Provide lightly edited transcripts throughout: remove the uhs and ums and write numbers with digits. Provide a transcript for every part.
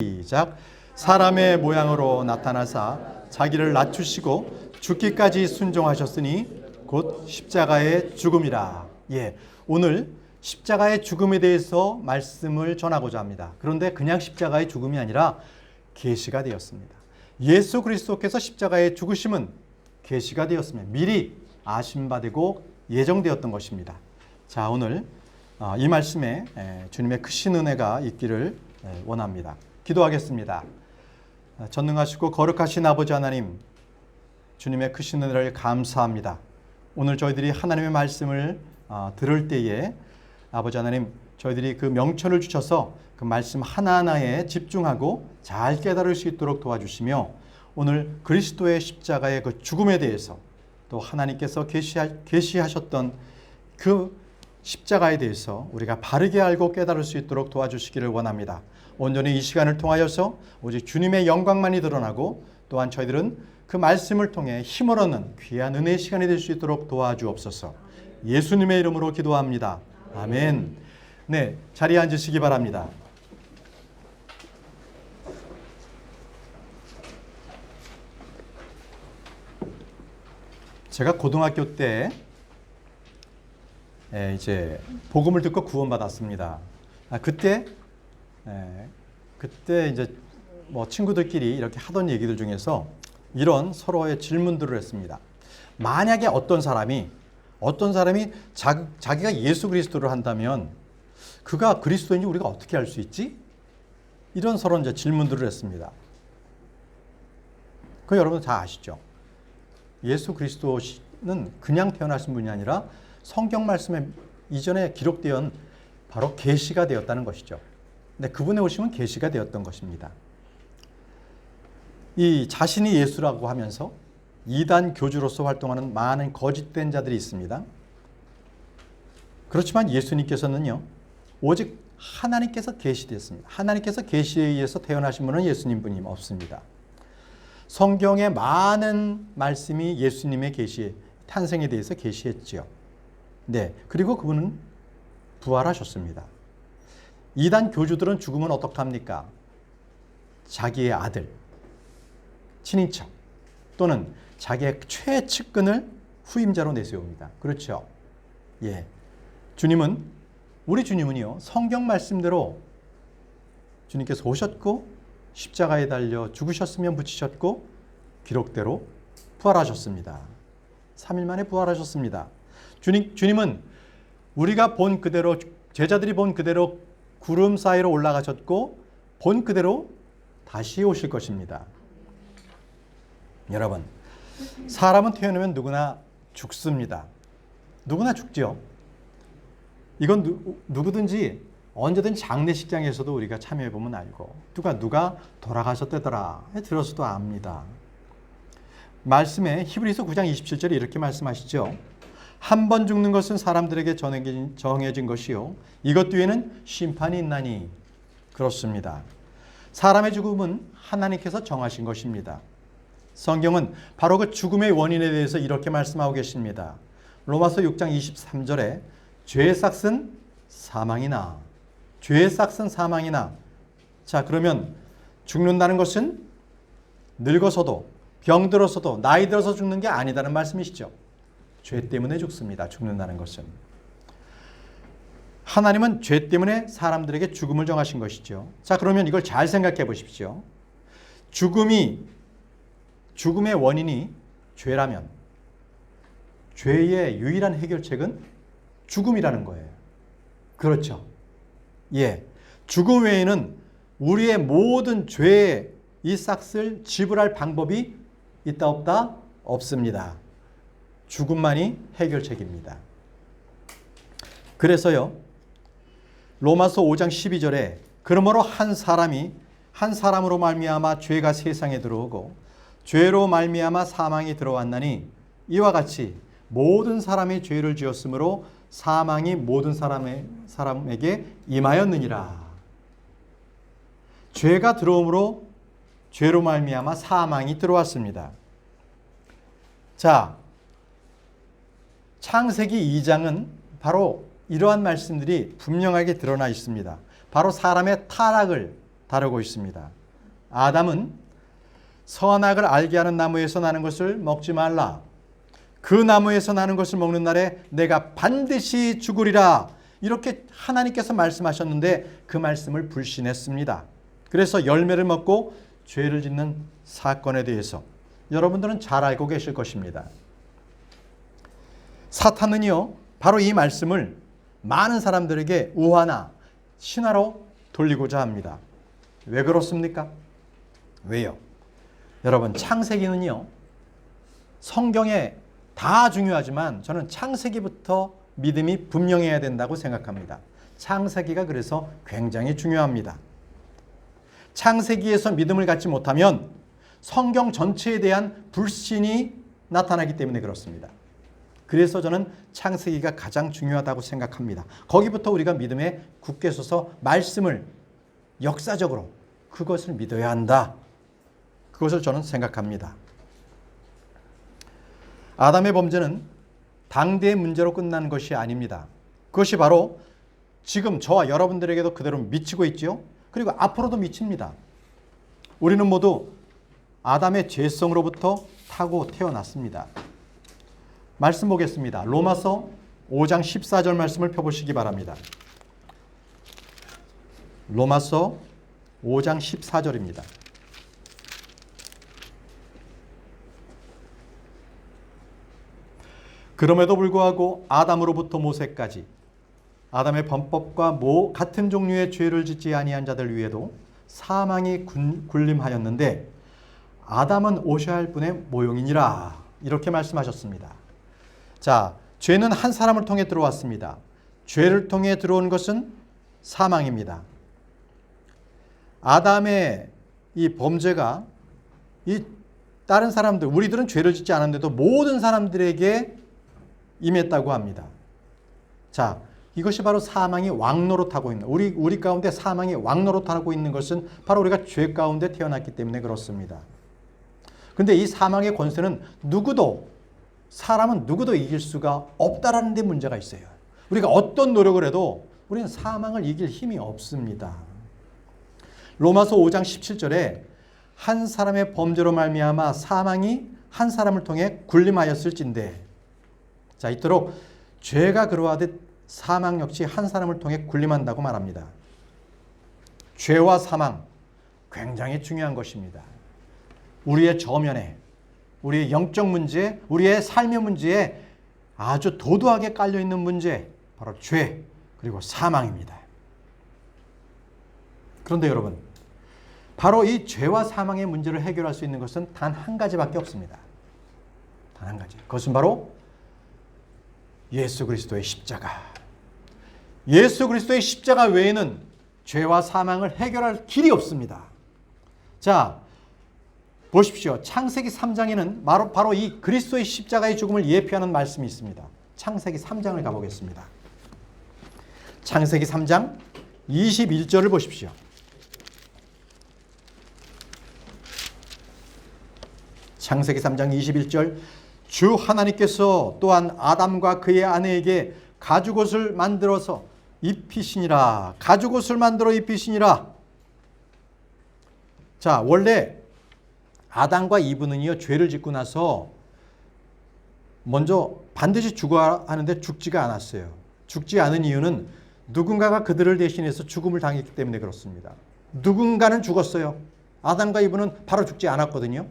시작. 사람의 모양으로 나타나사 자기를 낮추시고 죽기까지 순종하셨으니 곧 십자가의 죽음이라. 오늘 십자가의 죽음에 대해서 말씀을 전하고자 합니다. 그런데 그냥 십자가의 죽음이 아니라 계시가 되었습니다. 예수 그리스도께서 십자가의 죽으심은 계시가 되었습니다. 미리 아심받고 예정되었던 것입니다. 자, 오늘 이 말씀에 주님의 크신 은혜가 있기를 원합니다. 기도하겠습니다. 전능하시고 거룩하신 아버지 하나님, 주님의 크신 은혜를 감사합니다. 오늘 저희들이 하나님의 말씀을 들을 때에 아버지 하나님, 저희들이 그 명철을 주셔서 그 말씀 하나하나에 집중하고 잘 깨달을 수 있도록 도와주시며, 오늘 그리스도의 십자가의 그 죽음에 대해서 또 하나님께서 계시하셨던 그 십자가에 대해서 우리가 바르게 알고 깨달을 수 있도록 도와주시기를 원합니다. 온전히 이 시간을 통하여서 오직 주님의 영광만이 드러나고, 또한 저희들은 그 말씀을 통해 힘을 얻는 귀한 은혜의 시간이 될 수 있도록 도와주옵소서. 예수님의 이름으로 기도합니다. 아멘. 네, 자리에 앉으시기 바랍니다. 제가 고등학교 때 이제 복음을 듣고 구원받았습니다. 그때 이제 뭐 친구들끼리 이렇게 하던 얘기들 중에서 이런 서로의 질문들을 했습니다. 만약에 어떤 사람이 자기가 예수 그리스도를 한다면 그가 그리스도인지 우리가 어떻게 알 수 있지? 이런 서로 이제 질문들을 했습니다. 그 여러분 다 아시죠? 예수 그리스도는 그냥 태어나신 분이 아니라 성경 말씀에 이전에 기록되어 바로 계시가 되었다는 것이죠. 근데 그분의 오심은 계시가 되었던 것입니다. 이 자신이 예수라고 하면서 이단 교주로서 활동하는 많은 거짓된 자들이 있습니다. 그렇지만 예수님께서는요, 오직 하나님께서 계시되었습니다. 하나님께서 계시에 의해서 태어나신 분은 예수님뿐이 없습니다. 성경의 많은 말씀이 예수님의 계시, 탄생에 대해서 계시했지요. 네, 그리고 그분은 부활하셨습니다. 이단 교주들은 죽으면 어떡합니까? 자기의 아들, 친인척 또는 자기의 최측근을 후임자로 내세웁니다. 그렇죠? 우리 주님은요, 성경 말씀대로 주님께서 오셨고 십자가에 달려 죽으셨으며 붙이셨고 기록대로 부활하셨습니다. 3일 만에 부활하셨습니다. 주님은 우리가 본 그대로, 제자들이 본 그대로 구름 사이로 올라가셨고 본 그대로 다시 오실 것입니다. 여러분, 사람은 태어나면 누구나 죽습니다. 누구나 죽죠. 이건 누구든지 언제든 장례식장에서도 우리가 참여해보면 알고, 누가 돌아가셨다더라 들어서도 압니다. 말씀에 히브리서 9장 27절에 이렇게 말씀하시죠. 한 번 죽는 것은 사람들에게 정해진 것이요 이것 뒤에는 심판이 있나니. 그렇습니다. 사람의 죽음은 하나님께서 정하신 것입니다. 성경은 바로 그 죽음의 원인에 대해서 이렇게 말씀하고 계십니다. 로마서 6장 23절에 죄의 삭은 사망이나. 죄의 삭은 사망이나. 자, 그러면 죽는다는 것은 늙어서도 병들어서도 나이 들어서 죽는 게 아니다는 말씀이시죠. 죄 때문에 죽습니다. 죽는다는 것은. 하나님은 죄 때문에 사람들에게 죽음을 정하신 것이죠. 자, 그러면 이걸 잘 생각해 보십시오. 죽음의 원인이 죄라면 죄의 유일한 해결책은 죽음이라는 거예요. 그렇죠? 죽음 외에는 우리의 모든 죄의 이 싹을 지불할 방법이 있다 없다? 없습니다. 죽음만이 해결책입니다. 그래서요, 로마서 5장 12절에 그러므로 한 사람으로 말미암아 죄가 세상에 들어오고 죄로 말미암아 사망이 들어왔나니 이와 같이 모든 사람이 죄를 지었으므로 사망이 모든 사람에게 임하였느니라. 죄가 들어옴으로 죄로 말미암아 사망이 들어왔습니다. 자, 창세기 2장은 바로 이러한 말씀들이 분명하게 드러나 있습니다. 바로 사람의 타락을 다루고 있습니다. 아담은 선악을 알게 하는 나무에서 나는 것을 먹지 말라. 그 나무에서 나는 것을 먹는 날에 내가 반드시 죽으리라. 이렇게 하나님께서 말씀하셨는데 그 말씀을 불신했습니다. 그래서 열매를 먹고 죄를 짓는 사건에 대해서 여러분들은 잘 알고 계실 것입니다. 사탄은요, 바로 이 말씀을 많은 사람들에게 우화나 신화로 돌리고자 합니다. 왜 그렇습니까? 왜요? 여러분, 창세기는요, 성경에 다 중요하지만 저는 창세기부터 믿음이 분명해야 된다고 생각합니다. 창세기가 그래서 굉장히 중요합니다. 창세기에서 믿음을 갖지 못하면 성경 전체에 대한 불신이 나타나기 때문에 그렇습니다. 그래서 저는 창세기가 가장 중요하다고 생각합니다. 거기부터 우리가 믿음에 굳게 서서 말씀을 역사적으로 그것을 믿어야 한다. 그것을 저는 생각합니다. 아담의 범죄는 당대의 문제로 끝난 것이 아닙니다. 그것이 바로 지금 저와 여러분들에게도 그대로 미치고 있죠. 그리고 앞으로도 미칩니다. 우리는 모두 아담의 죄성으로부터 타고 태어났습니다. 말씀 보겠습니다. 로마서 5장 14절 말씀을 펴보시기 바랍니다. 로마서 5장 14절입니다. 그럼에도 불구하고 아담으로부터 모세까지 아담의 범법과 같은 종류의 죄를 짓지 아니한 자들 위에도 사망이 군림하였는데 아담은 오셔야 할 분의 모형이니라. 이렇게 말씀하셨습니다. 자, 죄는 한 사람을 통해 들어왔습니다. 죄를 통해 들어온 것은 사망입니다. 아담의 이 범죄가 이 다른 사람들, 우리들은 죄를 짓지 않았는데도 모든 사람들에게 임했다고 합니다. 자, 이것이 바로 사망이 왕노릇하고 있는, 우리 가운데 사망이 왕노릇하고 있는 것은 바로 우리가 죄 가운데 태어났기 때문에 그렇습니다. 근데 이 사망의 권세는 사람은 누구도 이길 수가 없다라는 데 문제가 있어요. 우리가 어떤 노력을 해도 우리는 사망을 이길 힘이 없습니다. 로마서 5장 17절에 한 사람의 범죄로 말미암아 사망이 한 사람을 통해 군림하였을진대. 자, 이토록 죄가 그러하듯 사망 역시 한 사람을 통해 군림한다고 말합니다. 죄와 사망 굉장히 중요한 것입니다. 우리의 저면에, 우리의 영적 문제, 우리의 삶의 문제에 아주 도도하게 깔려있는 문제, 바로 죄 그리고 사망입니다. 그런데 여러분, 바로 이 죄와 사망의 문제를 해결할 수 있는 것은 단 한 가지밖에 없습니다. 단 한 가지. 그것은 바로 예수 그리스도의 십자가. 예수 그리스도의 십자가 외에는 죄와 사망을 해결할 길이 없습니다. 자, 보십시오. 창세기 3장에는 바로 이 그리스도의 십자가의 죽음을 예표하는 말씀이 있습니다. 창세기 3장을 가보겠습니다. 창세기 3장 21절을 보십시오. 창세기 3장 21절, 주 하나님께서 또한 아담과 그의 아내에게 가죽옷을 만들어서 입히시니라. 가죽옷을 만들어 입히시니라. 자, 원래 아담과 이브는요, 죄를 짓고 나서 먼저 반드시 죽어야 하는데 죽지가 않았어요. 죽지 않은 이유는 누군가가 그들을 대신해서 죽음을 당했기 때문에 그렇습니다. 누군가는 죽었어요. 아담과 이브는 바로 죽지 않았거든요.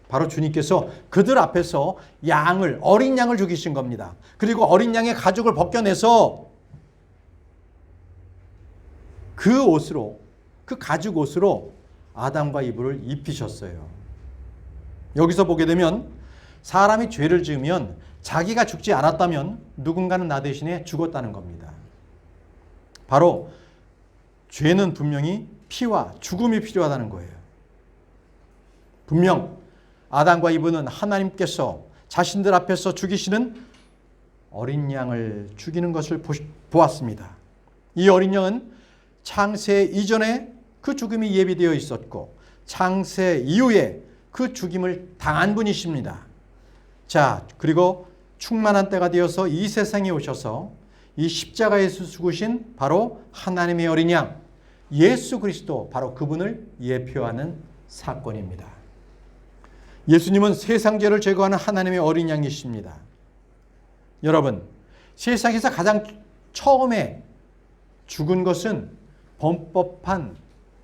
바로 주님께서 그들 앞에서 어린 양을 죽이신 겁니다. 그리고 어린 양의 가죽을 벗겨내서 그 가죽 옷으로 아담과 이브를 입히셨어요. 여기서 보게 되면 사람이 죄를 지으면 자기가 죽지 않았다면 누군가는 나 대신에 죽었다는 겁니다. 바로 죄는 분명히 피와 죽음이 필요하다는 거예요. 분명 아담과 이브는 하나님께서 자신들 앞에서 죽이시는 어린 양을 죽이는 것을 보았습니다. 이 어린 양은 창세 이전에 그 죽음이 예비되어 있었고 창세 이후에 그 죽임을 당한 분이십니다. 자, 그리고 충만한 때가 되어서 이 세상에 오셔서 이 십자가에서 죽으신 바로 하나님의 어린 양, 예수 그리스도, 바로 그분을 예표하는 사건입니다. 예수님은 세상 죄를 제거하는 하나님의 어린 양이십니다. 여러분, 세상에서 가장 처음에 죽은 것은 범법한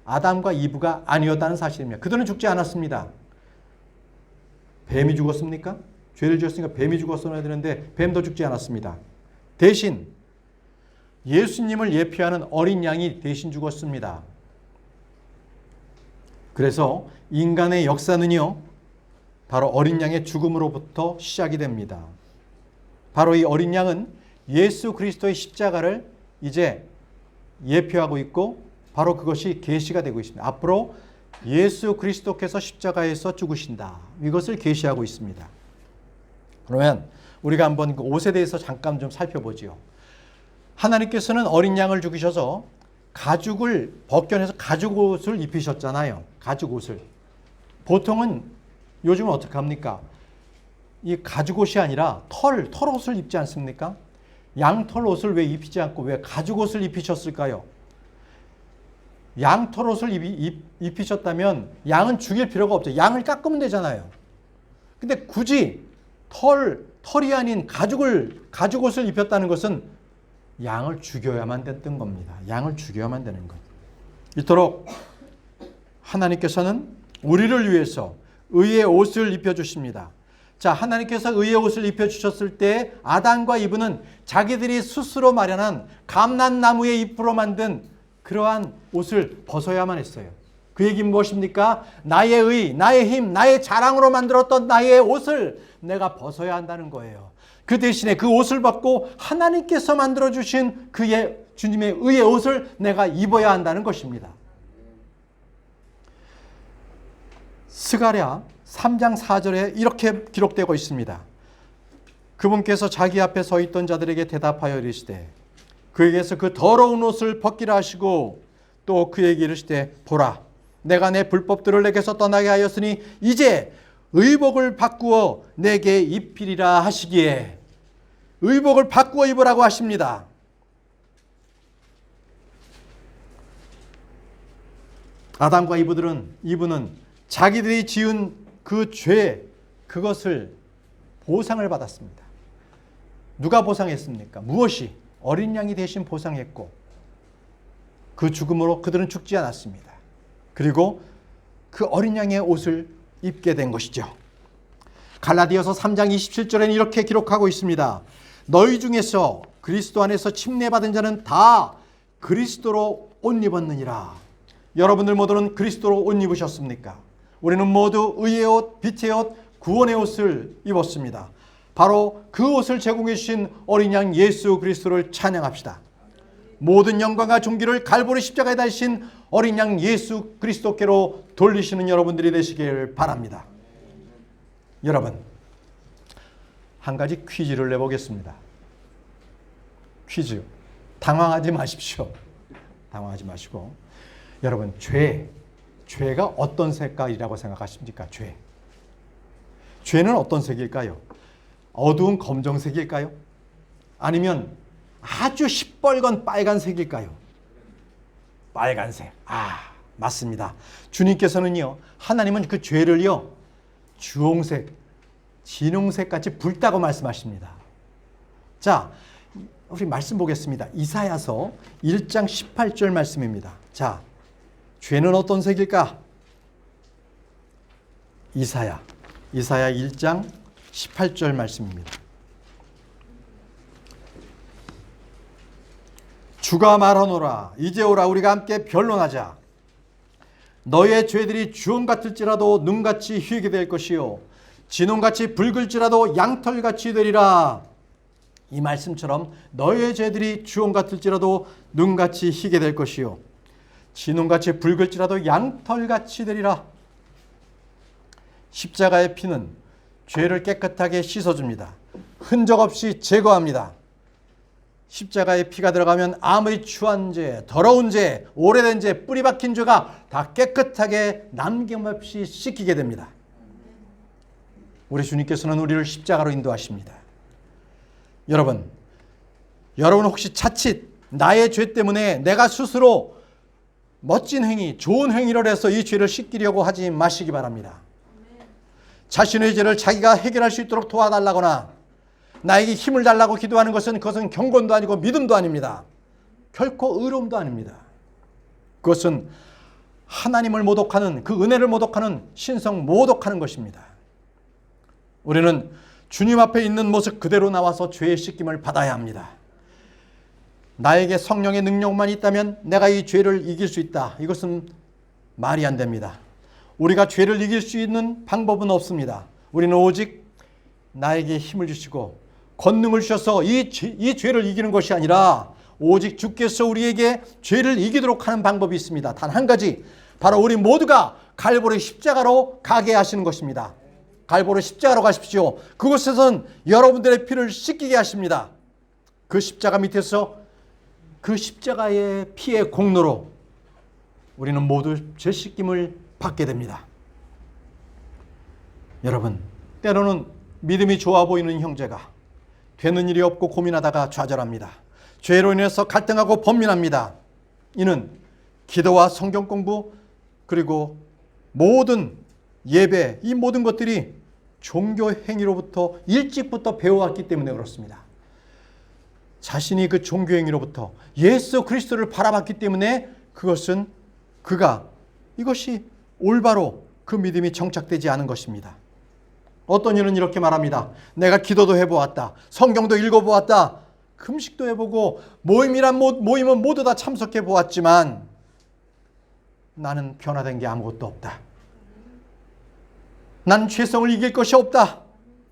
아담과 이브가 아니었다는 사실입니다. 그들은 죽지 않았습니다. 뱀이 죽었습니까? 죄를 지었으니까 뱀이 죽었어야 되는데 뱀도 죽지 않았습니다. 대신 예수님을 예표하는 어린 양이 대신 죽었습니다. 그래서 인간의 역사는요, 바로 어린 양의 죽음으로부터 시작이 됩니다. 바로 이 어린 양은 예수 그리스도의 십자가를 이제 예표하고 있고, 바로 그것이 계시가 되고 있습니다. 앞으로 예수 그리스도께서 십자가에서 죽으신다, 이것을 계시하고 있습니다. 그러면 우리가 한번 그 옷에 대해서 잠깐 좀 살펴보지요. 하나님께서는 어린 양을 죽이셔서 가죽을 벗겨내서 가죽 옷을 입히셨잖아요. 가죽 옷을. 보통은 요즘은 어떻게 합니까? 이 가죽 옷이 아니라 털 옷을 입지 않습니까? 양털 옷을 왜 입히지 않고 왜 가죽 옷을 입히셨을까요? 양털 옷을 입히셨다면 양은 죽일 필요가 없죠. 양을 깎으면 되잖아요. 근데 굳이 털이 아닌 가죽 옷을 입혔다는 것은 양을 죽여야만 됐던 겁니다. 양을 죽여야만 되는 것. 이토록 하나님께서는 우리를 위해서 의의 옷을 입혀주십니다. 자, 하나님께서 의의 옷을 입혀주셨을 때 아담과 이브는 자기들이 스스로 마련한 감람나무의 잎으로 만든 그러한 옷을 벗어야만 했어요. 그 얘기는 무엇입니까? 나의 의, 나의 힘, 나의 자랑으로 만들었던 나의 옷을 내가 벗어야 한다는 거예요. 그 대신에 그 옷을 벗고 하나님께서 만들어주신 그의 주님의 의의 옷을 내가 입어야 한다는 것입니다. 스가랴 3장 4절에 이렇게 기록되고 있습니다. 그분께서 자기 앞에 서 있던 자들에게 대답하여 이르시되 그에게서 그 더러운 옷을 벗기라 하시고 또 그에게 이르시되 보라, 내가 내 불법들을 내게서 떠나게 하였으니 이제 의복을 바꾸어 내게 입히리라 하시기에 의복을 바꾸어 입으라고 하십니다. 아담과 이브는 자기들이 지은 그 죄, 그것을 보상을 받았습니다. 누가 보상했습니까? 무엇이? 어린 양이 대신 보상했고, 그 죽음으로 그들은 죽지 않았습니다. 그리고 그 어린 양의 옷을 입게 된 것이죠. 갈라디아서 3장 27절에는 이렇게 기록하고 있습니다. 너희 중에서 그리스도 안에서 침례받은 자는 다 그리스도로 옷 입었느니라. 여러분들 모두는 그리스도로 옷 입으셨습니까? 우리는 모두 의의 옷, 빛의 옷, 구원의 옷을 입었습니다. 바로 그 옷을 제공해 주신 어린 양 예수 그리스도를 찬양합시다. 모든 영광과 존귀를 갈보리 십자가에 달리신 어린 양 예수 그리스도께로 돌리시는 여러분들이 되시길 바랍니다. 여러분, 한 가지 퀴즈를 내보겠습니다. 퀴즈. 당황하지 마십시오. 당황하지 마시고. 여러분, 죄가 어떤 색깔이라고 생각하십니까? 죄는 어떤 색일까요? 어두운 검정색일까요? 아니면 아주 시뻘건 빨간색일까요? 빨간색. 맞습니다. 주님께서는요, 하나님은 그 죄를요, 주홍색, 진홍색 같이 붉다고 말씀하십니다. 자, 우리 말씀 보겠습니다. 이사야서 1장 18절 말씀입니다. 자, 죄는 어떤 색일까? 이사야 1장 18절 말씀입니다. 주가 말하노라, 이제 오라, 우리가 함께 변론하자. 너의 죄들이 주홍 같을지라도 눈같이 희게 될 것이요 진홍같이 붉을지라도 양털같이 되리라. 이 말씀처럼 너의 죄들이 주홍 같을지라도 눈같이 희게 될 것이요 진홍같이 붉을지라도 양털같이 되리라. 십자가의 피는 죄를 깨끗하게 씻어줍니다. 흔적 없이 제거합니다. 십자가의 피가 들어가면 아무리 추한 죄, 더러운 죄, 오래된 죄, 뿌리 박힌 죄가 다 깨끗하게 남김없이 씻기게 됩니다. 우리 주님께서는 우리를 십자가로 인도하십니다. 여러분 혹시 자칫 나의 죄 때문에 내가 스스로 멋진 행위, 좋은 행위를 해서 이 죄를 씻기려고 하지 마시기 바랍니다. 자신의 죄를 자기가 해결할 수 있도록 도와달라거나 나에게 힘을 달라고 기도하는 것은 그것은 경건도 아니고 믿음도 아닙니다. 결코 의로움도 아닙니다. 그것은 하나님을 모독하는, 그 은혜를 모독하는, 신성 모독하는 것입니다. 우리는 주님 앞에 있는 모습 그대로 나와서 죄의 씻김을 받아야 합니다. 나에게 성령의 능력만 있다면 내가 이 죄를 이길 수 있다. 이것은 말이 안 됩니다. 우리가 죄를 이길 수 있는 방법은 없습니다. 우리는 오직 나에게 힘을 주시고 권능을 주셔서 이 죄를 이기는 것이 아니라 오직 주께서 우리에게 죄를 이기도록 하는 방법이 있습니다. 단 한 가지, 바로 우리 모두가 갈보리 십자가로 가게 하시는 것입니다. 갈보리 십자가로 가십시오. 그곳에선 여러분들의 피를 씻기게 하십니다. 그 십자가 밑에서 그 십자가의 피의 공로로 우리는 모두 죄 씻김을 받게 됩니다. 여러분, 때로는 믿음이 좋아 보이는 형제가 되는 일이 없고 고민하다가 좌절합니다. 죄로 인해서 갈등하고 번민합니다. 이는 기도와 성경 공부 그리고 모든 예배, 이 모든 것들이 종교 행위로부터 일찍부터 배워왔기 때문에 그렇습니다. 자신이 그 종교 행위로부터 예수 그리스도를 바라봤기 때문에 이것이 올바로 그 믿음이 정착되지 않은 것입니다. 어떤 이는 이렇게 말합니다. 내가 기도도 해보았다. 성경도 읽어보았다. 금식도 해보고 모임은 모두 다 참석해 보았지만 나는 변화된 게 아무것도 없다. 난 죄성을 이길 것이 없다.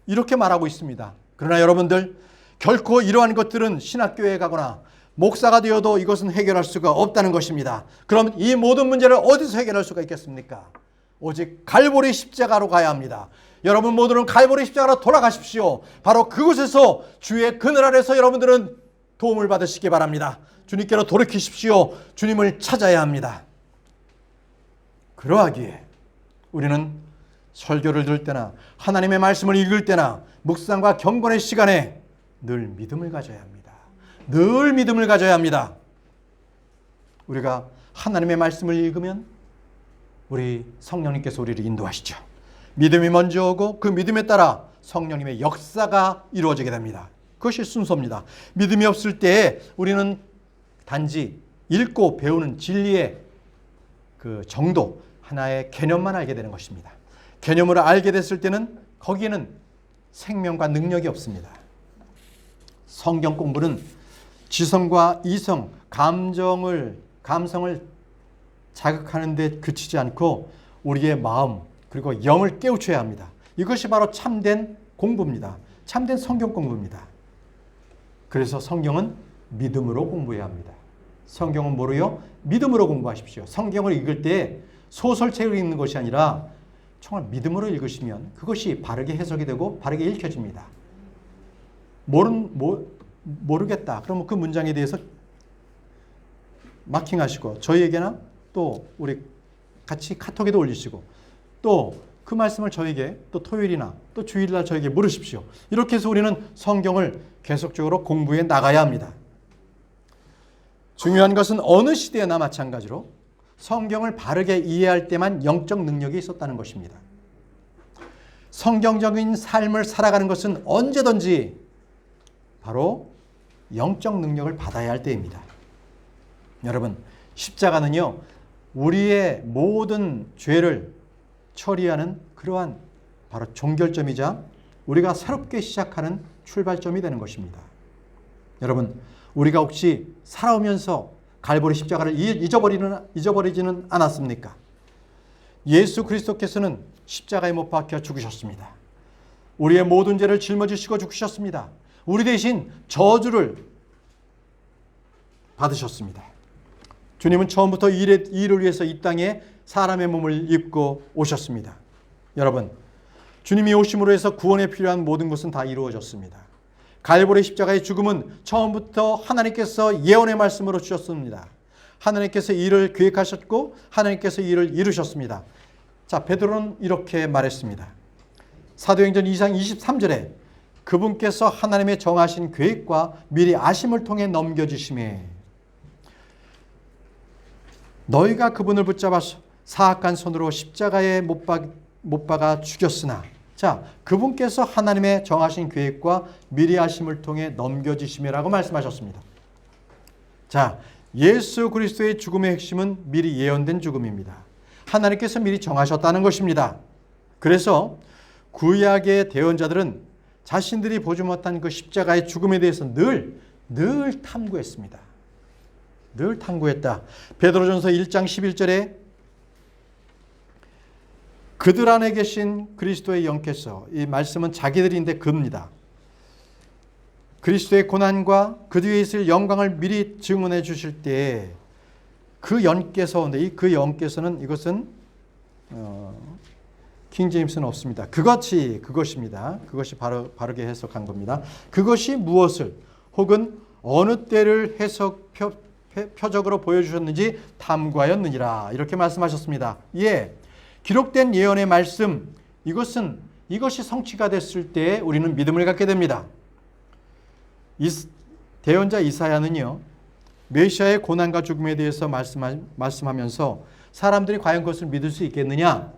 이렇게 말하고 있습니다. 그러나 여러분들, 결코 이러한 것들은 신학교에 가거나 목사가 되어도 이것은 해결할 수가 없다는 것입니다. 그럼 이 모든 문제를 어디서 해결할 수가 있겠습니까? 오직 갈보리 십자가로 가야 합니다. 여러분 모두는 갈보리 십자가로 돌아가십시오. 바로 그곳에서 주의 그늘 아래서 여러분들은 도움을 받으시기 바랍니다. 주님께로 돌이키십시오. 주님을 찾아야 합니다. 그러하기에 우리는 설교를 들을 때나 하나님의 말씀을 읽을 때나 묵상과 경건의 시간에 늘 믿음을 가져야 합니다. 늘 믿음을 가져야 합니다. 우리가 하나님의 말씀을 읽으면 우리 성령님께서 우리를 인도하시죠. 믿음이 먼저 오고 그 믿음에 따라 성령님의 역사가 이루어지게 됩니다. 그것이 순서입니다. 믿음이 없을 때 우리는 단지 읽고 배우는 진리의 그 정도, 하나의 개념만 알게 되는 것입니다. 개념을 알게 됐을 때는 거기에는 생명과 능력이 없습니다. 성경 공부는 지성과 이성, 감성을 자극하는 데 그치지 않고 우리의 마음 그리고 영을 깨우쳐야 합니다. 이것이 바로 참된 공부입니다. 참된 성경 공부입니다. 그래서 성경은 믿음으로 공부해야 합니다. 성경은 뭐로요? 믿음으로 공부하십시오. 성경을 읽을 때 소설책을 읽는 것이 아니라 정말 믿음으로 읽으시면 그것이 바르게 해석이 되고 바르게 읽혀집니다. 모르겠다. 그러면 그 문장에 대해서 마킹하시고 저희에게나 또 우리 같이 카톡에도 올리시고 또 그 말씀을 저에게 또 토요일이나 또 주일날 저에게 물으십시오. 이렇게 해서 우리는 성경을 계속적으로 공부해 나가야 합니다. 중요한 것은 어느 시대나 마찬가지로 성경을 바르게 이해할 때만 영적 능력이 있었다는 것입니다. 성경적인 삶을 살아가는 것은 언제든지 바로 영적 능력을 받아야 할 때입니다. 여러분, 십자가는요, 우리의 모든 죄를 처리하는 그러한 바로 종결점이자 우리가 새롭게 시작하는 출발점이 되는 것입니다. 여러분, 우리가 혹시 살아오면서 갈보리 십자가를 잊어버리지는 않았습니까? 예수 그리스도께서는 십자가에 못 박혀 죽으셨습니다. 우리의 모든 죄를 짊어지시고 죽으셨습니다. 우리 대신 저주를 받으셨습니다. 주님은 처음부터 일을 위해서 이 땅에 사람의 몸을 입고 오셨습니다. 여러분, 주님이 오심으로 해서 구원에 필요한 모든 것은 다 이루어졌습니다. 갈보리 십자가의 죽음은 처음부터 하나님께서 예언의 말씀으로 주셨습니다. 하나님께서 일을 계획하셨고 하나님께서 일을 이루셨습니다. 자, 베드로는 이렇게 말했습니다. 사도행전 2장 23절에 그분께서 하나님의 정하신 계획과 미리 아심을 통해 넘겨주심에 너희가 그분을 붙잡아 사악한 손으로 십자가에 못 박아 죽였으나, 자, 그분께서 하나님의 정하신 계획과 미리 하심을 통해 넘겨지심이라고 말씀하셨습니다. 자, 예수 그리스도의 죽음의 핵심은 미리 예언된 죽음입니다. 하나님께서 미리 정하셨다는 것입니다. 그래서 구약의 대언자들은 자신들이 보지 못한 그 십자가의 죽음에 대해서 늘 탐구했습니다. 늘 탐구했다. 베드로전서 1장 11절에 그들 안에 계신 그리스도의 영께서, 이 말씀은 자기들인데 그입니다. 그리스도의 고난과 그 뒤에 있을 영광을 미리 증언해 주실 때 그 영께서, 그 영께서는, 이것은 킹제임스는 없습니다. 그것입니다. 그것이 바르게 해석한 겁니다. 그것이 무엇을 혹은 어느 때를 표적으로 보여주셨는지 탐구하였느니라, 이렇게 말씀하셨습니다. 예, 기록된 예언의 말씀, 이것이 성취가 됐을 때 우리는 믿음을 갖게 됩니다. 대언자 이사야는요, 메시아의 고난과 죽음에 대해서 말씀하면서 사람들이 과연 그것을 믿을 수 있겠느냐,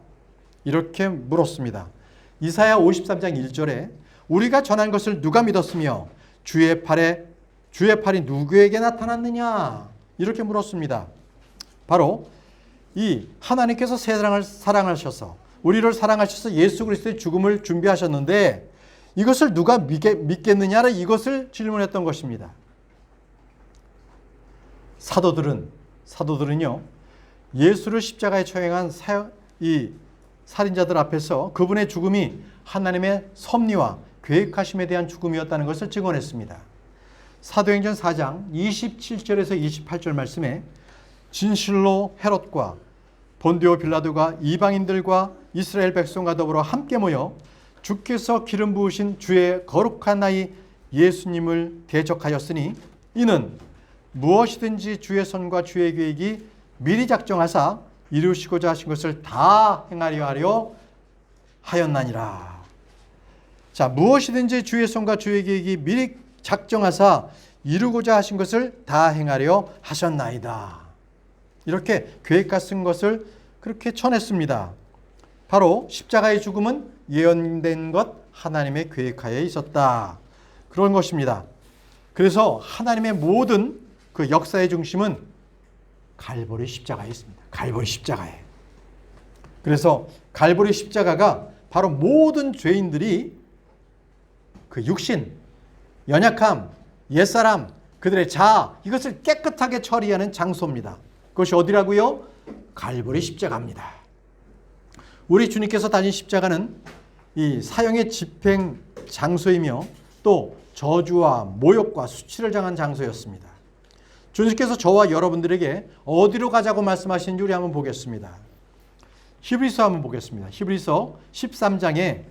이렇게 물었습니다. 이사야 53장 1절에 우리가 전한 것을 누가 믿었으며 주의 팔이 누구에게 나타났느냐, 이렇게 물었습니다. 바로 이 하나님께서 세상을 사랑하셔서, 우리를 사랑하셔서 예수 그리스도의 죽음을 준비하셨는데 이것을 누가 믿겠느냐라, 이것을 질문했던 것입니다. 사도들은요, 예수를 십자가에 처형한 이 살인자들 앞에서 그분의 죽음이 하나님의 섭리와 계획하심에 대한 죽음이었다는 것을 증언했습니다. 사도행전 4장 27절에서 28절 말씀에 진실로 헤롯과 본디오 빌라도가 이방인들과 이스라엘 백성과 더불어 함께 모여 주께서 기름 부으신 주의 거룩한 아이 예수님을 대적하였으니 이는 무엇이든지 주의 손과 주의 계획이 미리 작정하사 이루시고자 하신 것을 다 행하려 하려 하였나니라. 자, 무엇이든지 주의 손과 주의 계획이 미리 작정하사 이루고자 하신 것을 다 행하려 하셨나이다. 이렇게 계획과 쓴 것을 그렇게 전했습니다. 바로 십자가의 죽음은 예언된 것, 하나님의 계획하에 있었다, 그런 것입니다. 그래서 하나님의 모든 그 역사의 중심은 갈보리 십자가에 있습니다. 갈보리 십자가에. 그래서 갈보리 십자가가 바로 모든 죄인들이 그 육신, 연약함, 옛사람, 그들의 자아, 이것을 깨끗하게 처리하는 장소입니다. 그것이 어디라고요? 갈보리 십자가입니다. 우리 주님께서 다진 십자가는 이 사형의 집행 장소이며 또 저주와 모욕과 수치를 당한 장소였습니다. 주님께서 저와 여러분들에게 어디로 가자고 말씀하시는지 우리 한번 보겠습니다. 히브리서 한번 보겠습니다. 히브리서 13장에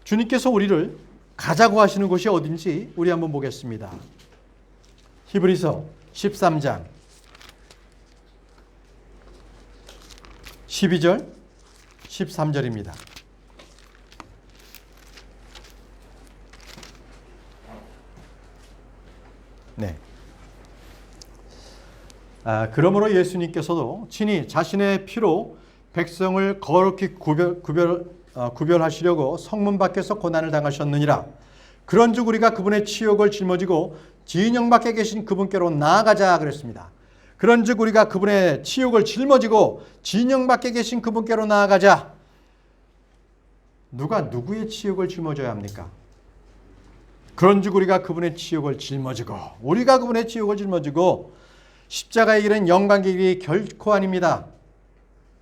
주님께서 우리를 가자고 하시는 곳이 어딘지 우리 한번 보겠습니다. 히브리서 13장 12절 13절입니다. 네. 그러므로 예수님께서도 친히 자신의 피로 백성을 거룩히 구별하시려고 성문 밖에서 고난을 당하셨느니라. 그런즉 우리가 그분의 치욕을 짊어지고 진영 밖에 계신 그분께로 나아가자 그랬습니다. 그런즉 우리가 그분의 치욕을 짊어지고 진영 밖에 계신 그분께로 나아가자. 누가 누구의 치욕을 짊어져야 합니까? 그런즉 우리가 그분의 치욕을 짊어지고, 우리가 그분의 치욕을 짊어지고 십자가의 길은 영광의 길이 결코 아닙니다.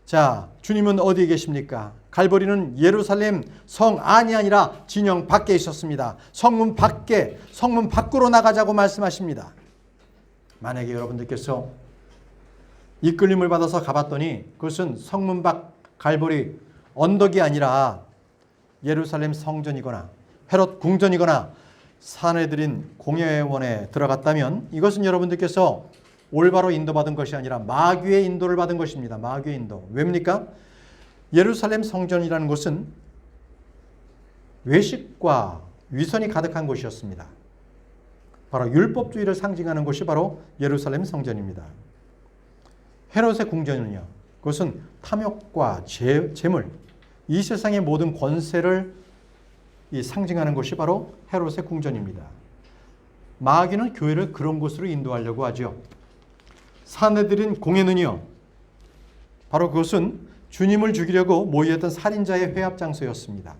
자, 주님은 어디에 계십니까? 갈보리는 예루살렘 성 안이 아니라 진영 밖에 있었습니다. 성문 밖으로 나가자고 말씀하십니다. 만약에 여러분들께서 이끌림을 받아서 가봤더니 그것은 성문 밖 갈보리 언덕이 아니라 예루살렘 성전이거나 헤롯 궁전이거나 사내들인 공예원에 들어갔다면 이것은 여러분들께서 올바로 인도받은 것이 아니라 마귀의 인도를 받은 것입니다. 마귀의 인도. 왜입니까? 예루살렘 성전이라는 곳은 외식과 위선이 가득한 곳이었습니다. 바로 율법주의를 상징하는 곳이 바로 예루살렘 성전입니다. 헤롯의 궁전은요, 그것은 탐욕과 재물, 이 세상의 모든 권세를 상징하는 것이 바로 헤롯의 궁전입니다. 마귀는 교회를 그런 곳으로 인도하려고 하죠. 사내들인 공회는요, 바로 그것은 주님을 죽이려고 모여있던 살인자의 회합 장소였습니다.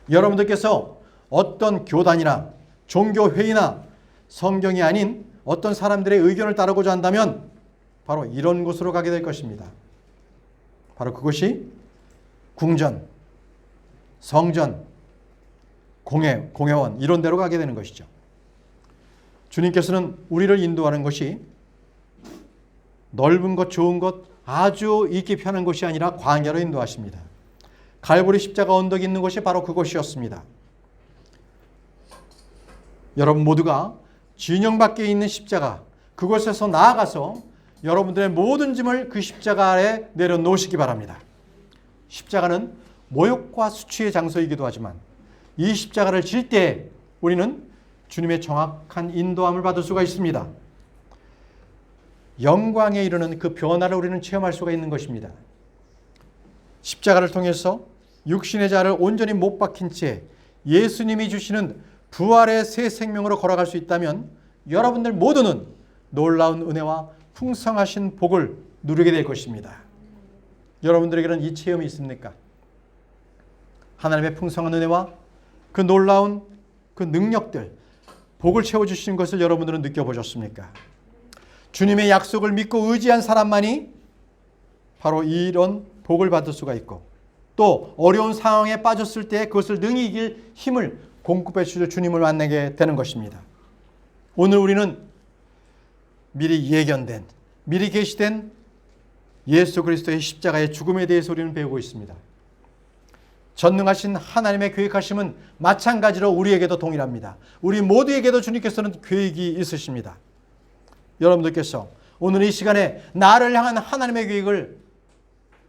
여러분들께서 어떤 교단이나 종교회의나 성경이 아닌 어떤 사람들의 의견을 따르고자 한다면 바로 이런 곳으로 가게 될 것입니다. 바로 그것이 궁전, 성전, 공회원 이런 데로 가게 되는 것이죠. 주님께서는 우리를 인도하는 것이 넓은 것, 좋은 것, 아주 있기 편한 곳이 아니라 광야로 인도하십니다. 갈보리 십자가 언덕이 있는 곳이 바로 그곳이었습니다. 여러분 모두가 진영 밖에 있는 십자가, 그곳에서 나아가서 여러분들의 모든 짐을 그 십자가 아래 내려놓으시기 바랍니다. 십자가는 모욕과 수치의 장소이기도 하지만 이 십자가를 질 때 우리는 주님의 정확한 인도함을 받을 수가 있습니다. 영광에 이르는 그 변화를 우리는 체험할 수가 있는 것입니다. 십자가를 통해서 육신의 자를 온전히 못 박힌 채 예수님이 주시는 부활의 새 생명으로 걸어갈 수 있다면 여러분들 모두는 놀라운 은혜와 풍성하신 복을 누리게 될 것입니다. 여러분들에게는 이 체험이 있습니까? 하나님의 풍성한 은혜와 그 놀라운 그 능력들, 복을 채워주시는 것을 여러분들은 느껴보셨습니까? 주님의 약속을 믿고 의지한 사람만이 바로 이런 복을 받을 수가 있고, 또 어려운 상황에 빠졌을 때 그것을 능히 이길 힘을 공급해 주실 주님을 만나게 되는 것입니다. 오늘 우리는 미리 예견된, 미리 계시된 예수 그리스도의 십자가의 죽음에 대해서 우리는 배우고 있습니다. 전능하신 하나님의 계획하심은 마찬가지로 우리에게도 동일합니다. 우리 모두에게도 주님께서는 계획이 있으십니다. 여러분들께서 오늘 이 시간에 나를 향한 하나님의 계획을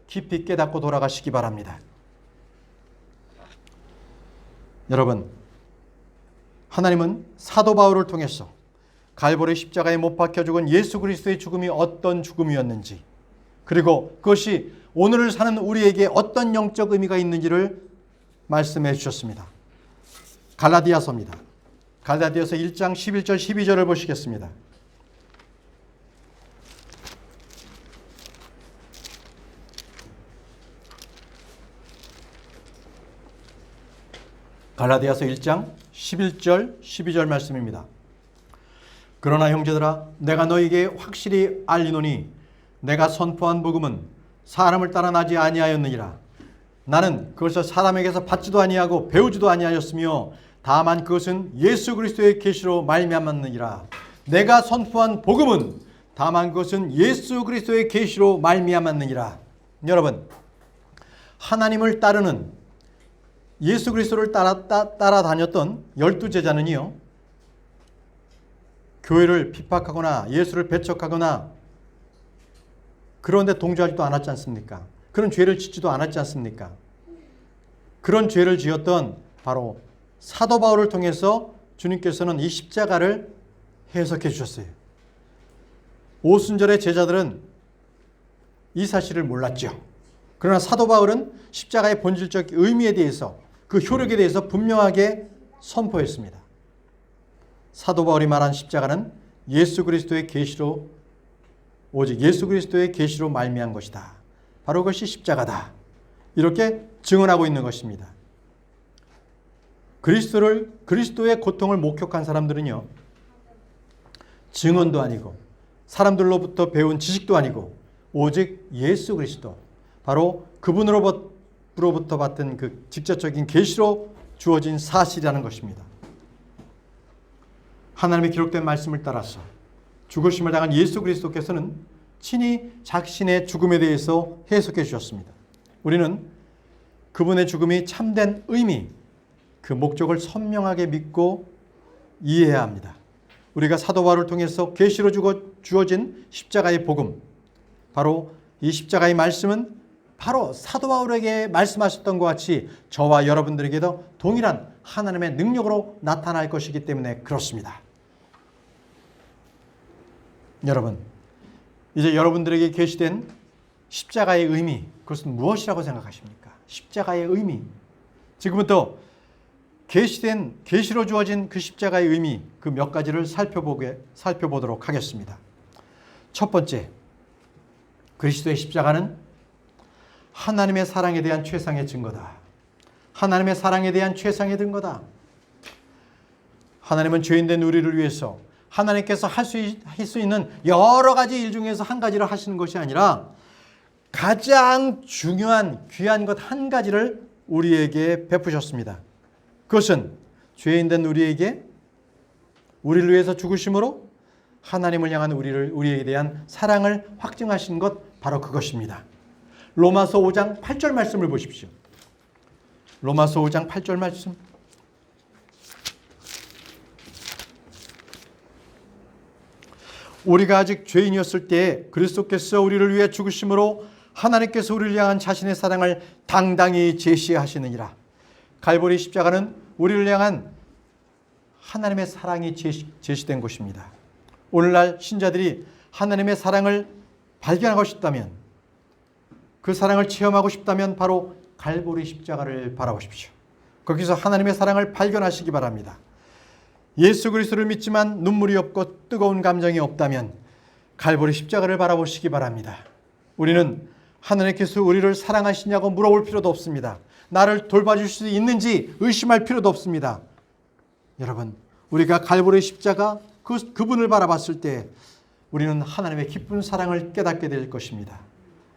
깊이 깨닫고 돌아가시기 바랍니다. 여러분, 하나님은 사도 바울을 통해서 갈보리 십자가에 못 박혀 죽은 예수 그리스도의 죽음이 어떤 죽음이었는지, 그리고 그것이 오늘을 사는 우리에게 어떤 영적 의미가 있는지를 말씀해 주셨습니다. 갈라디아서입니다. 갈라디아서 1장 11절 12절을 보시겠습니다. 갈라디아서 1장 11절 12절 말씀입니다. 그러나 형제들아, 내가 너희에게 확실히 알리노니 내가 선포한 복음은 사람을 따라 나지 아니하였느니라. 나는 그것을 사람에게서 받지도 아니하고 배우지도 아니하였으며 다만 그것은 예수 그리스도의 계시로 말미암았느니라. 내가 선포한 복음은 다만 그것은 예수 그리스도의 계시로 말미암았느니라. 여러분, 하나님을 따르는 예수 그리스도를 따라다녔던 12제자는요, 교회를 핍박하거나 예수를 배척하거나 그런데 동조하지도 않았지 않습니까? 그런 죄를 짓지도 않았지 않습니까? 그런 죄를 지었던 바로 사도 바울을 통해서 주님께서는 이 십자가를 해석해 주셨어요. 오순절의 제자들은 이 사실을 몰랐죠. 그러나 사도 바울은 십자가의 본질적 의미에 대해서, 그 효력에 대해서 분명하게 선포했습니다. 사도 바울이 말한 십자가는 예수 그리스도의 계시로, 오직 예수 그리스도의 계시로 말미암은 것이다. 바로 그것이 십자가다. 이렇게 증언하고 있는 것입니다. 그리스도의 고통을 목격한 사람들은요, 증언도 아니고 사람들로부터 배운 지식도 아니고 오직 예수 그리스도, 바로 그분으로부터 받은 그 직접적인 계시로 주어진 사실이라는 것입니다. 하나님의 기록된 말씀을 따라서 죽으심을 당한 예수 그리스도께서는 친히 자신의 죽음에 대해서 해석해 주셨습니다. 우리는 그분의 죽음이 참된 의미, 그 목적을 선명하게 믿고 이해해야 합니다. 우리가 사도 바울을 통해서 계시로 주어진 십자가의 복음, 바로 이 십자가의 말씀은 바로 사도 바울에게 말씀하셨던 것 같이 저와 여러분들에게도 동일한 하나님의 능력으로 나타날 것이기 때문에 그렇습니다. 여러분, 이제 여러분들에게 계시된 십자가의 의미, 그것은 무엇이라고 생각하십니까? 십자가의 의미. 지금부터 계시로 주어진 그 십자가의 의미, 그 몇 가지를 살펴보도록 하겠습니다. 첫 번째, 그리스도의 십자가는 하나님의 사랑에 대한 최상의 증거다. 하나님의 사랑에 대한 최상의 증거다. 하나님은 죄인된 우리를 위해서 하나님께서 할 수 있는 여러 가지 일 중에서 한 가지를 하시는 것이 아니라 가장 중요한 귀한 것 한 가지를 우리에게 베푸셨습니다. 그것은 죄인된 우리에게 우리를 위해서 죽으심으로 하나님을 향한 우리에게 대한 사랑을 확증하신 것, 바로 그것입니다. 로마서 5장 8절 말씀을 보십시오. 로마서 5장 8절 말씀. 우리가 아직 죄인이었을 때에 그리스도께서 우리를 위해 죽으심으로 하나님께서 우리를 향한 자신의 사랑을 당당히 제시하시느니라. 갈보리 십자가는 우리를 향한 하나님의 사랑이 제시된 것입니다. 오늘날 신자들이 하나님의 사랑을 발견하고 싶다면, 그 사랑을 체험하고 싶다면 바로 갈보리 십자가를 바라보십시오. 거기서 하나님의 사랑을 발견하시기 바랍니다. 예수 그리스도를 믿지만 눈물이 없고 뜨거운 감정이 없다면 갈보리 십자가를 바라보시기 바랍니다. 우리는 하나님께서 우리를 사랑하시냐고 물어볼 필요도 없습니다. 나를 돌봐줄 수 있는지 의심할 필요도 없습니다. 여러분, 우리가 갈보리 십자가 그분을 바라봤을 때 우리는 하나님의 기쁜 사랑을 깨닫게 될 것입니다.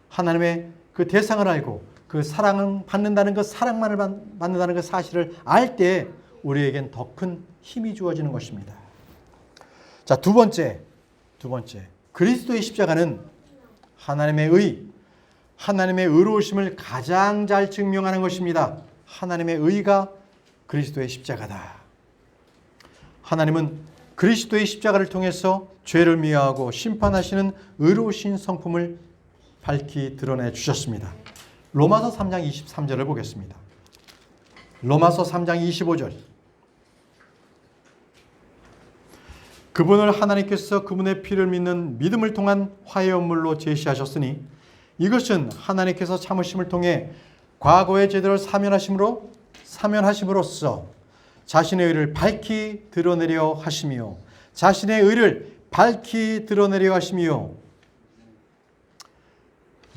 하나님의 그 대상을 알고 그 사랑을 받는다는 것, 사랑만을 받는다는 그 사실을 알 때 우리에겐 더 큰 힘이 주어지는 것입니다. 자, 두 번째, 그리스도의 십자가는 하나님의 의로우심을 가장 잘 증명하는 것입니다. 하나님의 의가 그리스도의 십자가다. 하나님은 그리스도의 십자가를 통해서 죄를 미화하고 심판하시는 의로우신 성품을 밝히 드러내 주셨습니다. 로마서 3장 23절을 보겠습니다. 로마서 3장 25절. 그분을 하나님께서 그분의 피를 믿는 믿음을 통한 화해 언물로 제시하셨으니 이것은 하나님께서 참으심을 통해 과거의 죄들을 사면하심으로써 자신의 의를 밝히 드러내려 하시며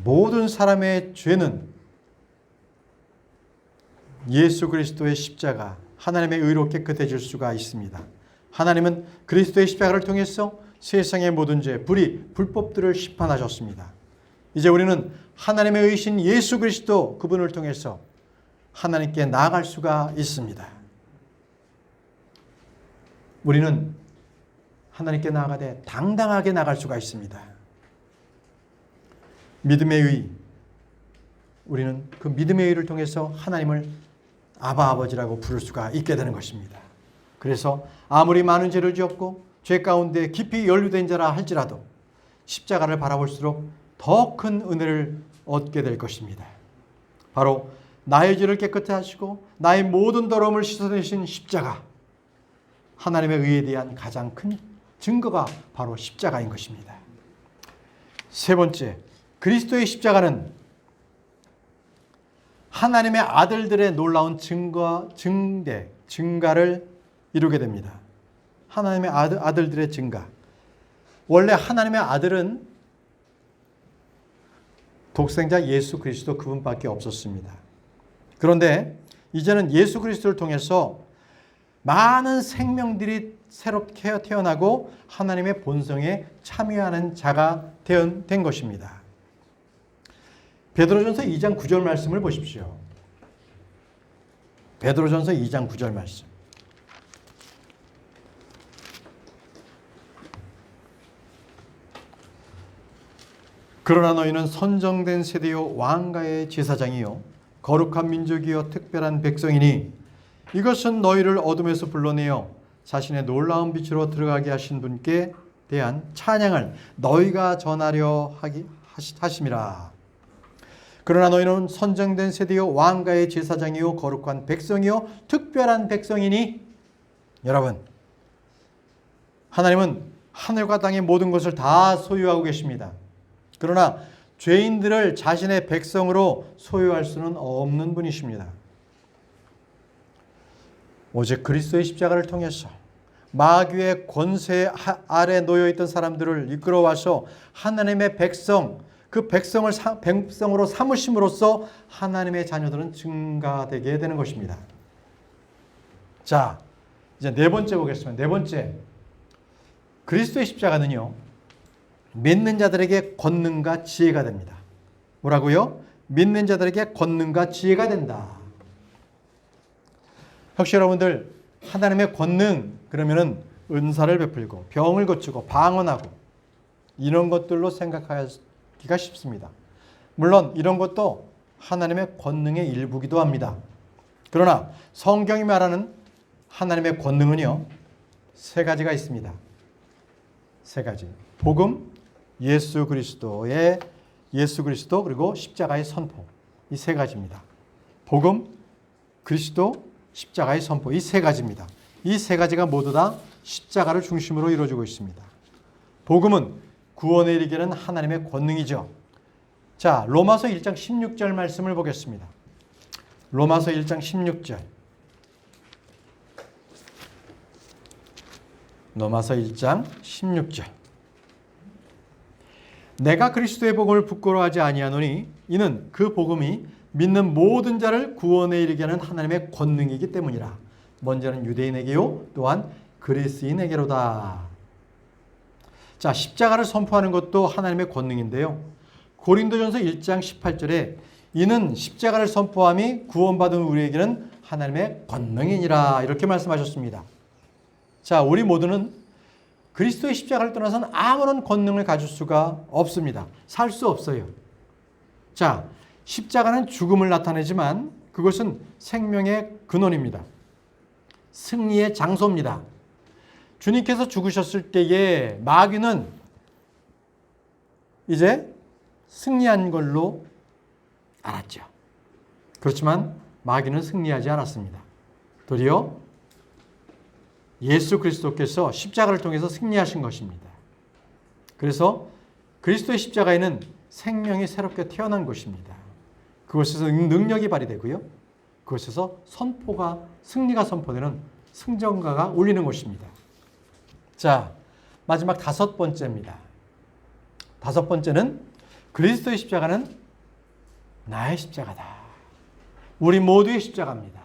모든 사람의 죄는 예수 그리스도의 십자가, 하나님의 의로 깨끗해질 수가 있습니다. 하나님은 그리스도의 십자가를 통해서 세상의 모든 죄, 불법들을 심판하셨습니다. 이제 우리는 하나님의 의신 예수 그리스도 그분을 통해서 하나님께 나아갈 수가 있습니다. 우리는 하나님께 나아가되 당당하게 나갈 수가 있습니다. 믿음의 의, 우리는 그 믿음의 의를 통해서 하나님을 아바 아버지라고 부를 수가 있게 되는 것입니다. 그래서 아무리 많은 죄를 지었고 죄 가운데 깊이 연루된 자라 할지라도 십자가를 바라볼수록 더 큰 은혜를 얻게 될 것입니다. 바로 나의 죄를 깨끗게 하시고 나의 모든 더러움을 씻어내신 십자가, 하나님의 의에 대한 가장 큰 증거가 바로 십자가인 것입니다. 세 번째, 그리스도의 십자가는 하나님의 아들들의 놀라운 증가를 이루게 됩니다. 하나님의 아들들의 증가. 원래 하나님의 아들은 독생자 예수 그리스도 그분밖에 없었습니다. 그런데 이제는 예수 그리스도를 통해서 많은 생명들이 새롭게 태어나고 하나님의 본성에 참여하는 자가 된 것입니다. 베드로전서 2장 9절 말씀을 보십시오. 베드로전서 2장 9절 말씀. 그러나 너희는 선정된 세대요 왕가의 제사장이요 거룩한 민족이요 특별한 백성이니 이것은 너희를 어둠에서 불러내어 자신의 놀라운 빛으로 들어가게 하신 분께 대한 찬양을 너희가 전하려 하심이라. 그러나 너희는 선정된 세대요 왕가의 제사장이요 거룩한 백성이요 특별한 백성이니. 여러분, 하나님은 하늘과 땅의 모든 것을 다 소유하고 계십니다. 그러나 죄인들을 자신의 백성으로 소유할 수는 없는 분이십니다. 오직 그리스도의 십자가를 통해서 마귀의 권세 아래 놓여있던 사람들을 이끌어와서 하나님의 백성, 그 백성으로 삼으심으로써 하나님의 자녀들은 증가되게 되는 것입니다. 자, 이제 네 번째 보겠습니다. 네 번째, 그리스도의 십자가는요, 믿는 자들에게 권능과 지혜가 됩니다. 뭐라고요? 믿는 자들에게 권능과 지혜가 된다. 혹시 여러분들 하나님의 권능 그러면은 은사를 베풀고 병을 고치고 방언하고 이런 것들로 생각하기가 쉽습니다. 물론 이런 것도 하나님의 권능의 일부기도 합니다. 그러나 성경이 말하는 하나님의 권능은요, 세 가지가 있습니다. 세 가지. 복음, 예수 그리스도 그리고 십자가의 선포. 이 세 가지입니다. 복음, 그리스도, 십자가의 선포. 이 세 가지입니다. 이 세 가지가 모두 다 십자가를 중심으로 이루어지고 있습니다. 복음은 구원에 이르게 하는 하나님의 권능이죠. 자, 로마서 1장 16절 말씀을 보겠습니다. 로마서 1장 16절. 로마서 1장 16절. 내가 그리스도의 복음을 부끄러워하지 아니하노니 이는 그 복음이 믿는 모든 자를 구원에 이르게 하는 하나님의 권능이기 때문이라. 먼저는 유대인에게요, 또한 그리스인에게로다. 자, 십자가를 선포하는 것도 하나님의 권능인데요. 고린도전서 1장 18절에 이는 십자가를 선포함이 구원받은 우리에게는 하나님의 권능이니라 이렇게 말씀하셨습니다. 자, 우리 모두는 그리스도의 십자가를 떠나서는 아무런 권능을 가질 수가 없습니다. 살 수 없어요. 자, 십자가는 죽음을 나타내지만 그것은 생명의 근원입니다. 승리의 장소입니다. 주님께서 죽으셨을 때에 마귀는 이제 승리한 걸로 알았죠. 그렇지만 마귀는 승리하지 않았습니다. 도리어 예수 그리스도께서 십자가를 통해서 승리하신 것입니다. 그래서 그리스도의 십자가에는 생명이 새롭게 태어난 것입니다. 그것에서 능력이 발휘되고요. 그것에서 승리가 선포되는 승전가가 울리는 것입니다. 자, 마지막 다섯 번째입니다. 다섯 번째는 그리스도의 십자가는 나의 십자가다. 우리 모두의 십자가입니다.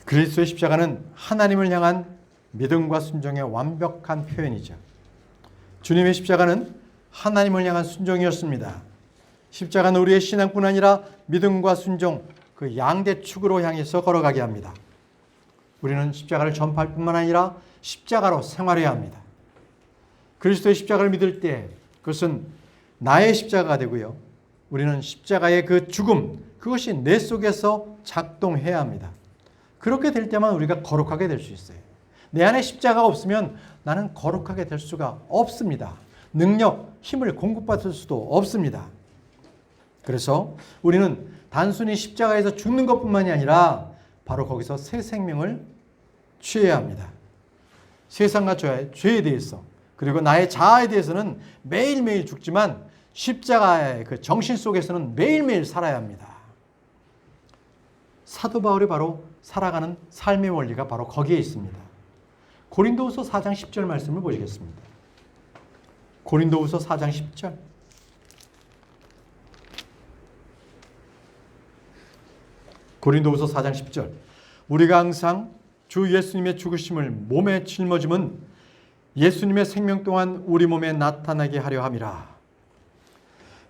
그리스도의 십자가는 하나님을 향한 믿음과 순종의 완벽한 표현이죠. 주님의 십자가는 하나님을 향한 순종이었습니다. 십자가는 우리의 신앙뿐 아니라 믿음과 순종, 그 양대축으로 향해서 걸어가게 합니다. 우리는 십자가를 전파할 뿐만 아니라 십자가로 생활해야 합니다. 그리스도의 십자가를 믿을 때 그것은 나의 십자가가 되고요. 우리는 십자가의 그 죽음, 그것이 내 속에서 작동해야 합니다. 그렇게 될 때만 우리가 거룩하게 될 수 있어요. 내 안에 십자가가 없으면 나는 거룩하게 될 수가 없습니다. 능력, 힘을 공급받을 수도 없습니다. 그래서 우리는 단순히 십자가에서 죽는 것뿐만이 아니라 바로 거기서 새 생명을 취해야 합니다. 세상과 죄에 대해서 그리고 나의 자아에 대해서는 매일매일 죽지만 십자가의 그 정신 속에서는 매일매일 살아야 합니다. 사도 바울이 바로 살아가는 삶의 원리가 바로 거기에 있습니다. 고린도후서 4장 10절 말씀을 보시겠습니다. 고린도후서 4장 10절. 고린도후서 4장 10절. 우리가 항상 주 예수님의 죽으심을 몸에 짊어짐은 예수님의 생명 동안 우리 몸에 나타나게 하려 함이라.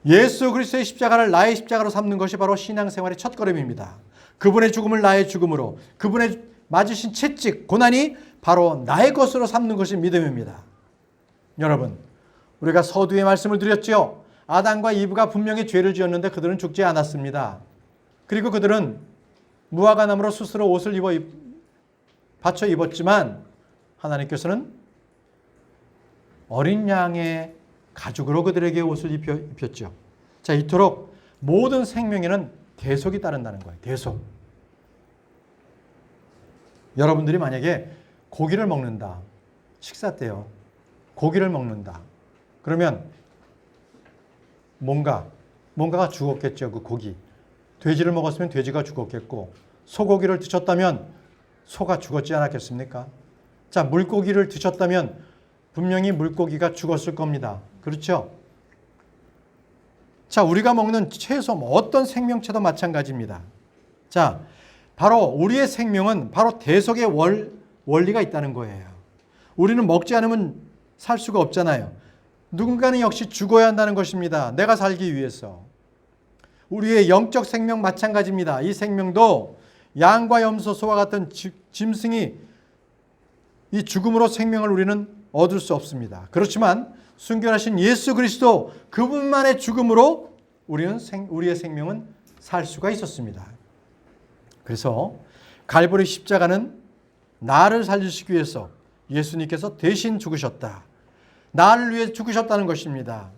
예수 그리스도의 십자가를 나의 십자가로 삼는 것이 바로 신앙생활의 첫걸음입니다. 그분의 죽음을 나의 죽음으로, 그분의 맞으신 채찍, 고난이 바로 나의 것으로 삼는 것이 믿음입니다. 여러분, 우리가 서두에 말씀을 드렸죠. 아담과 이브가 분명히 죄를 지었는데 그들은 죽지 않았습니다. 그리고 그들은 무화과나무로 스스로 옷을 받쳐 입었지만 하나님께서는 어린 양의 가죽으로 그들에게 옷을 입혔죠. 자, 이토록 모든 생명에는 대속이 따른다는 거예요. 대속. 여러분들이 만약에 고기를 먹는다. 식사 때요. 고기를 먹는다. 그러면 뭔가가 죽었겠죠. 그 고기. 돼지를 먹었으면 돼지가 죽었겠고, 소고기를 드셨다면 소가 죽었지 않았겠습니까? 자, 물고기를 드셨다면 분명히 물고기가 죽었을 겁니다. 그렇죠? 자, 우리가 먹는 채소, 어떤 생명체도 마찬가지입니다. 자, 바로 우리의 생명은 바로 대속의 원리가 있다는 거예요. 우리는 먹지 않으면 살 수가 없잖아요. 누군가는 역시 죽어야 한다는 것입니다. 내가 살기 위해서. 우리의 영적 생명 마찬가지입니다. 이 생명도 양과 염소, 소와 같은 짐승이 이 죽음으로 생명을 우리는 얻을 수 없습니다. 그렇지만 순교하신 예수 그리스도 그분만의 죽음으로 우리의 생명은 살 수가 있었습니다. 그래서 갈보리 십자가는 나를 살리시기 위해서 예수님께서 대신 죽으셨다. 나를 위해 죽으셨다는 것입니다.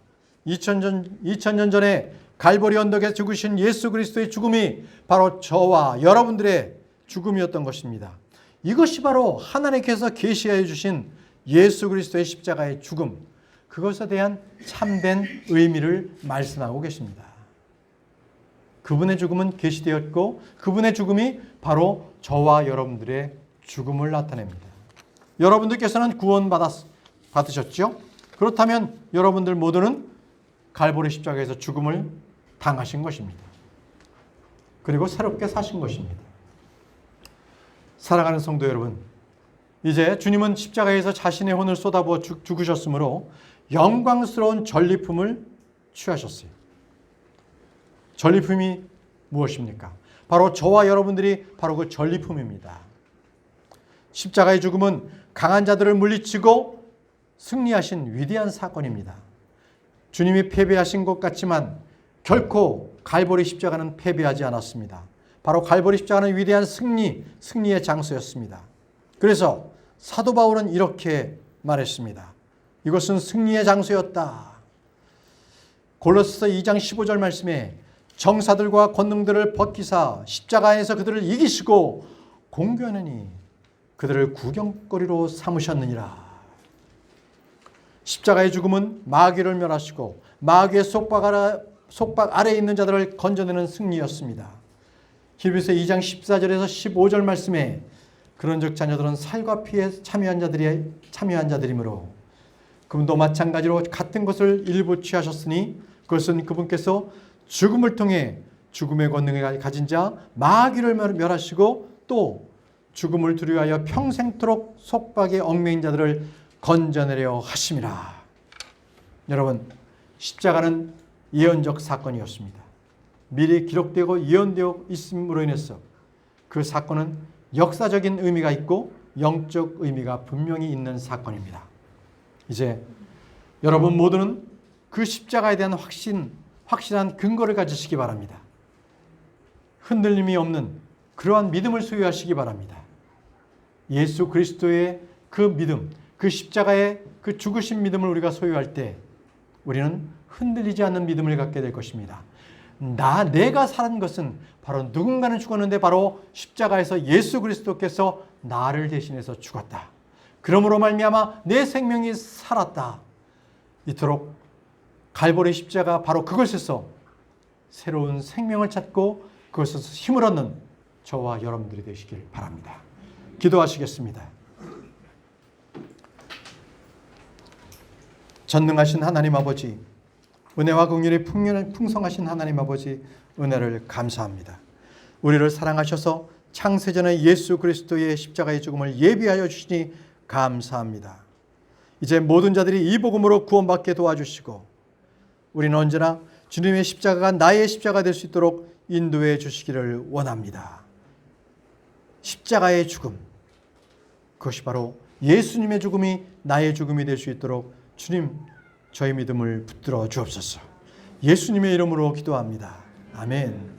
2000년 전에 갈보리 언덕에 죽으신 예수 그리스도의 죽음이 바로 저와 여러분들의 죽음이었던 것입니다. 이것이 바로 하나님께서 계시하여 주신 예수 그리스도의 십자가의 죽음, 그것에 대한 참된 의미를 말씀하고 계십니다. 그분의 죽음은 계시되었고 그분의 죽음이 바로 저와 여러분들의 죽음을 나타냅니다. 여러분들께서는 구원 받으셨죠? 그렇다면 여러분들 모두는 갈보리 십자가에서 죽음을 당하신 것입니다. 그리고 새롭게 사신 것입니다. 사랑하는 성도 여러분, 이제 주님은 십자가에서 자신의 혼을 쏟아부어 죽으셨으므로 영광스러운 전리품을 취하셨어요. 전리품이 무엇입니까? 바로 저와 여러분들이 바로 그 전리품입니다. 십자가의 죽음은 강한 자들을 물리치고 승리하신 위대한 사건입니다. 주님이 패배하신 것 같지만 결코 갈보리 십자가는 패배하지 않았습니다. 바로 갈보리 십자가는 위대한 승리의 장소였습니다. 그래서 사도 바울은 이렇게 말했습니다. 이것은 승리의 장소였다. 골로새서 2장 15절 말씀에 정사들과 권능들을 벗기사 십자가에서 그들을 이기시고 공개하느니 그들을 구경거리로 삼으셨느니라. 십자가의 죽음은 마귀를 멸하시고 마귀의 속박 아래에 있는 자들을 건져내는 승리였습니다. 히브리서 2장 14절에서 15절 말씀에 그런즉 자녀들은 살과 피에 참여한 자들이므로 그분도 마찬가지로 같은 것을 일부 취하셨으니 그것은 그분께서 죽음을 통해 죽음의 권능을 가진 자 마귀를 멸하시고 또 죽음을 두려워하여 평생토록 속박에 얽매인 자들을 건져내려 하심이라. 여러분, 십자가는 예언적 사건이었습니다. 미리 기록되고 예언되어 있음으로 인해서 그 사건은 역사적인 의미가 있고 영적 의미가 분명히 있는 사건입니다. 이제 여러분 모두는 그 십자가에 대한 확실한 근거를 가지시기 바랍니다. 흔들림이 없는 그러한 믿음을 소유하시기 바랍니다. 예수 그리스도의 그 믿음, 그 십자가의 그 죽으신 믿음을 우리가 소유할 때 우리는 흔들리지 않는 믿음을 갖게 될 것입니다. 내가 산 것은 바로 누군가는 죽었는데 바로 십자가에서 예수 그리스도께서 나를 대신해서 죽었다. 그러므로 말미암아 내 생명이 살았다. 이토록 갈보리 십자가 바로 그것에서 새로운 생명을 찾고 그것에서 힘을 얻는 저와 여러분들이 되시길 바랍니다. 기도하시겠습니다. 전능하신 하나님 아버지, 은혜와 긍휼이 풍성하신 하나님 아버지, 은혜를 감사합니다. 우리를 사랑하셔서 창세전에 예수 그리스도의 십자가의 죽음을 예비하여 주시니 감사합니다. 이제 모든 자들이 이 복음으로 구원받게 도와주시고 우리는 언제나 주님의 십자가가 나의 십자가 될 수 있도록 인도해 주시기를 원합니다. 십자가의 죽음, 그것이 바로 예수님의 죽음이 나의 죽음이 될 수 있도록 주님, 저희 믿음을 붙들어 주옵소서. 예수님의 이름으로 기도합니다. 아멘.